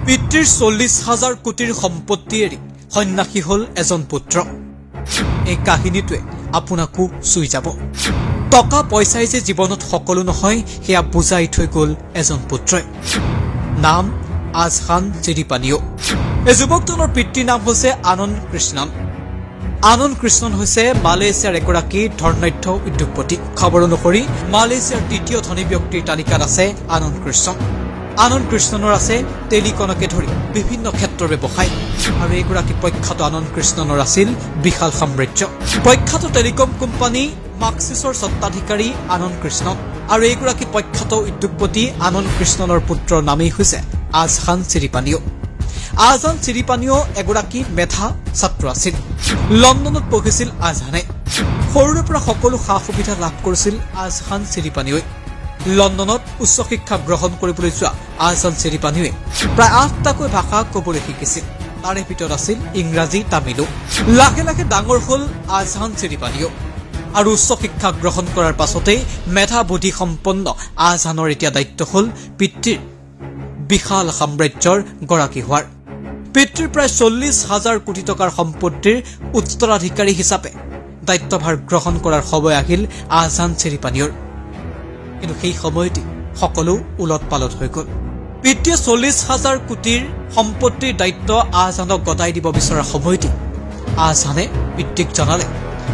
পিতৃৰ 40,000 কোটিৰ সম্পত্তি এৰি সন্যাসী হল এজন পুত্ৰ। এই কাহিনীটোৱে আপোনাকো চুই যাব। টকা পইচাই যে জীৱনত সকলো নহয় সেয়া বুজাই থৈ গ'ল এজন পুত্ৰই। নাম আজহান চিৰিপানিও। এই যুৱকজনৰ পিতৃৰ নাম হৈছে আনন্দ কৃষ্ণন। আনন্দ কৃষ্ণন হৈছে মালয়েছিয়াৰ এগৰাকী ধৰ্নাঢ্য উদ্যোগপতি। খবৰ অনুসৰি মালয়েছিয়াৰ দ্বিতীয় ধনী ব্যক্তিৰ তালিকাত আছে আনন্দ কৃষ্ণন। আনন্দ কৃষ্ণনৰ আছে টেলিকনকে ধৰি বিভিন্ন ক্ষেত্ৰৰ ব্যৱসায় আৰু এইগৰাকী প্ৰখ্যাত আনন্দ কৃষ্ণনৰ আছিল বিশাল সাম্ৰাজ্য। প্ৰখ্যাত টেলিকম কোম্পানী মাক্সিছৰ স্বত্বাধিকাৰী আনন্দ কৃষ্ণন আৰু এইগৰাকী প্ৰখ্যাত উদ্যোগপতি আনন্দ কৃষ্ণনৰ পুত্ৰৰ নামেই হৈছে আজহান চিৰিপানিও। আজহান চিৰিপানিও এগৰাকী মেধা ছাত্ৰ আছিল। লণ্ডনত পঢ়িছিল আজহানে। সৰুৰে পৰা সকলো সা সুবিধা লাভ কৰিছিল আজহান চিৰিপানিওই। লণ্ডনত উচ্চ শিক্ষা গ্ৰহণ কৰিবলৈ যোৱা আজহান চিৰিপানিওৱে প্ৰায় 8টাকৈ ভাষা ক'বলৈ শিকিছিল। তাৰে ভিতৰত আছিল ইংৰাজী, তামিলো। লাহে লাহে ডাঙৰ হল আজহান চিৰিপানিও আৰু উচ্চ শিক্ষা গ্ৰহণ কৰাৰ পাছতেই মেধা বুদ্ধি সম্পন্ন আজহানৰ এতিয়া দায়িত্ব হল পিতৃৰ বিশাল সাম্ৰাজ্যৰ গৰাকী হোৱাৰ। পিতৃৰ প্ৰায় 40,000 কোটি টকাৰ সম্পত্তিৰ উত্তৰাধিকাৰী হিচাপে দায়িত্বভাৰ গ্ৰহণ কৰাৰ সময় আহিল আজহান চিৰিপানিওৰ। কিন্তু সেই সময়তে সকলো উলট পালট হৈ গ'ল। পিতৃয়ে 40,000 কোটিৰ সম্পত্তিৰ দায়িত্ব আজহানক গতাই দিব বিচৰাৰ সময়তে আজহানে পিতৃক জনালে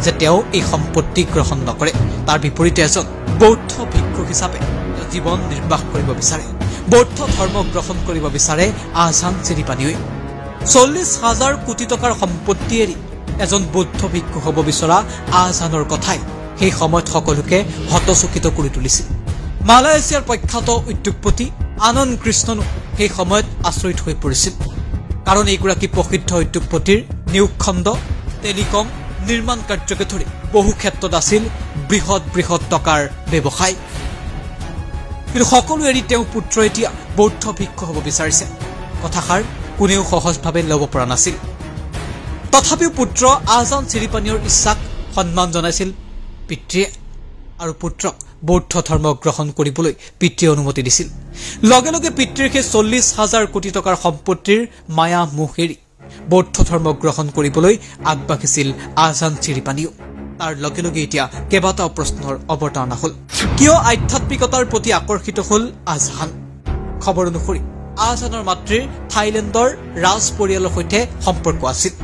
যে তেওঁ এই সম্পত্তি গ্ৰহণ নকৰে। তাৰ বিপৰীতে এজন বৌদ্ধ ভিক্ষু হিচাপে জীৱন নিৰ্বাহ কৰিব বিচাৰে। বৌদ্ধ ধৰ্ম গ্ৰহণ কৰিব বিচাৰে আজহান চিৰিপানিওই। 40,000 কোটি টকাৰ সম্পত্তি এৰি এজন বৌদ্ধ ভিক্ষু হ'ব বিচৰা আজহানৰ কথাই সেই সময়ত সকলোকে হতচকিত কৰি তুলিছিল। মালয়েছিয়াৰ প্ৰখ্যাত উদ্যোগপতি আনন্দ কৃষ্ণনো সেই সময়ত আচৰিত হৈ পৰিছিল। কাৰণ এইগৰাকী প্ৰসিদ্ধ উদ্যোগপতিৰ নিয়োগখণ্ড, টেলিকম, নিৰ্মাণ কাৰ্যকে ধৰি বহু ক্ষেত্ৰত আছিল বৃহৎ বৃহৎ টকাৰ ব্যৱসায়। কিন্তু সকলো এৰি তেওঁ পুত্ৰ এতিয়া বৌদ্ধ ভিক্ষু হ'ব বিচাৰিছে। কথাষাৰ কোনেও সহজভাৱে ল'ব পৰা নাছিল। তথাপিও পুত্ৰ আজহান চিৰিপানিওৰ ইচ্ছাক সন্মান জনাইছিল পিতৃয়ে আৰু পুত্ৰক বৌদ্ধ ধৰ্ম গ্ৰহণ কৰিবলৈ পিতৃয়ে অনুমতি দিছিল। লগে লগে পিতৃৰ সেই 40,000 কোটি টকাৰ সম্পত্তিৰ মায়া মোহ এৰি বৌদ্ধ ধৰ্ম গ্ৰহণ কৰিবলৈ আগবাঢ়িছিল আজহান চিৰিপানিও। তাৰ লগে লগে এতিয়া কেইবাটাও প্ৰশ্নৰ অৱতাৰণা হল। কিয় আধ্যাত্মিকতাৰ প্ৰতি আকৰ্ষিত হল আজহান? খবৰ অনুসৰি আজহানৰ মাতৃৰ থাইলেণ্ডৰ ৰাজ পৰিয়ালৰ সৈতে সম্পৰ্ক আছিল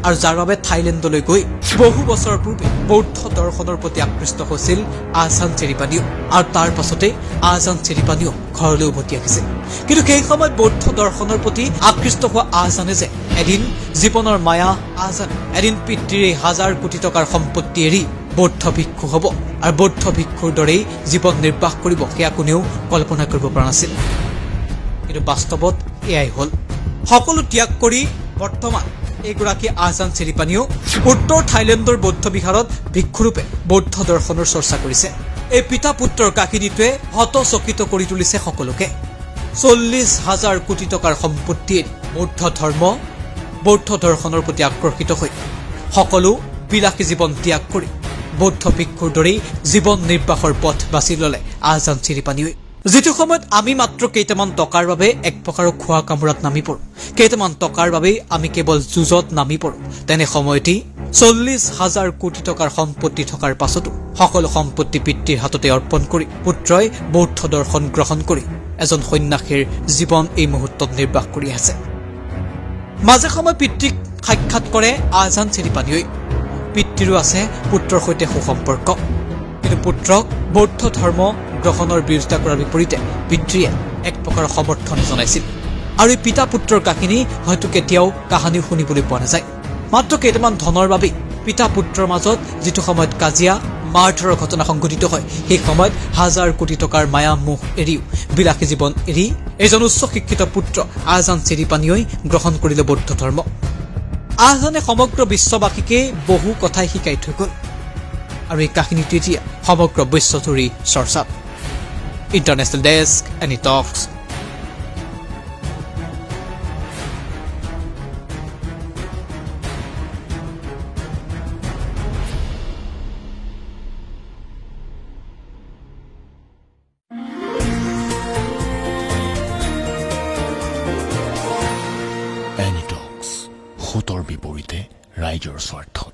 আৰু যাৰ বাবে থাইলেণ্ডলৈ গৈ বহু বছৰৰ পূৰ্বে বৌদ্ধ দৰ্শনৰ প্ৰতি আকৃষ্ট হৈছিল আজহান চিৰিপানিও আৰু তাৰ পাছতে আজহান চিৰিপানিও ঘৰলৈ উভতি আহিছে। কিন্তু সেই সময়ত বৌদ্ধ দৰ্শনৰ প্ৰতি আকৃষ্ট হোৱা আজহানে যে এদিন জীৱনৰ মায়া আজহান এদিন পিতৃৰ 1,000 কোটি টকাৰ সম্পত্তি এৰি বৌদ্ধ ভিক্ষু হ'ব আৰু বৌদ্ধ ভিক্ষুৰ দৰেই জীৱন নিৰ্বাহ কৰিব সেয়া কোনেও কল্পনা কৰিব পৰা নাছিল। কিন্তু বাস্তৱত এয়াই হল। সকলো ত্যাগ কৰি বৰ্তমান এইগৰাকী আজহান চিৰিপানিও উত্তৰ থাইলেণ্ডৰ বৌদ্ধ বিহাৰত ভিক্ষুৰূপে বৌদ্ধ দৰ্শনৰ চৰ্চা কৰিছে। এই পিতা পুত্ৰৰ কাহিনীটোৱে হতচকিত কৰি তুলিছে সকলোকে। 40,000 কোটি টকাৰ সম্পত্তিৰ বৌদ্ধ ধৰ্ম, বৌদ্ধ দৰ্শনৰ প্ৰতি আকৰ্ষিত হৈ সকলো বিলাসী জীৱন ত্যাগ কৰি বৌদ্ধ ভিক্ষুৰ দৰেই জীৱন নিৰ্বাহৰ পথ বাছি ললে আজহান চিৰিপানিওই। যিটো সময়ত আমি মাত্ৰ কেইটামান টকাৰ বাবে এক প্ৰকাৰৰ খোৱা কামোৰাত নামি পৰো, কেইটামান টকাৰ বাবেই আমি কেৱল যুঁজত নামি পৰো, তেনে সময়তেই 40,000 কোটি টকাৰ সম্পত্তি থকাৰ পাছতো সকলো সম্পত্তি পিতৃৰ হাততে অৰ্পণ কৰি পুত্ৰই বৌদ্ধ দৰ্শন গ্ৰহণ কৰি এজন সন্যাসীৰ জীৱন এই মুহূৰ্তত নিৰ্বাহ কৰি আছে। মাজে সময়ে পিতৃক সাক্ষাৎ কৰে আজহান চিৰিপানিওই। পিতৃৰো আছে পুত্ৰৰ সৈতে সুসম্পৰ্ক। কিন্তু পুত্ৰক বৌদ্ধ ধৰ্ম গ্ৰহণৰ বিৰোধিতা কৰাৰ বিপৰীতে পিতৃয়ে এক প্ৰকাৰৰ সমৰ্থন জনাইছিল। আৰু এই পিতা পুত্ৰৰ কাহিনী হয়তো কেতিয়াও কাহিনী শুনিবলৈ পোৱা নাযায়। মাত্ৰ কেইটামান ধনৰ বাবেই পিতা পুত্ৰৰ মাজত যিটো সময়ত কাজিয়া মাৰধৰৰ ঘটনা সংঘটিত হয়, সেই সময়ত 1,000 কোটি টকাৰ মায়া মোহ এৰিও বিলাসী জীৱন এৰি এজন উচ্চ শিক্ষিত পুত্ৰ আজহান চিৰিপানিওই গ্ৰহণ কৰিলে বৌদ্ধ ধৰ্ম। আজহানে সমগ্ৰ বিশ্ববাসীকে বহু কথাই শিকাই থৈ গ'ল আৰু এই কাহিনীটো এতিয়া সমগ্ৰ বিশ্বজুৰি চৰ্চাত। ইণ্টাৰনেশ্যনেল ডেস্ক, এনি টক্স। ভোটৰ বিপৰীতে ৰাইজৰ স্বাৰ্থ।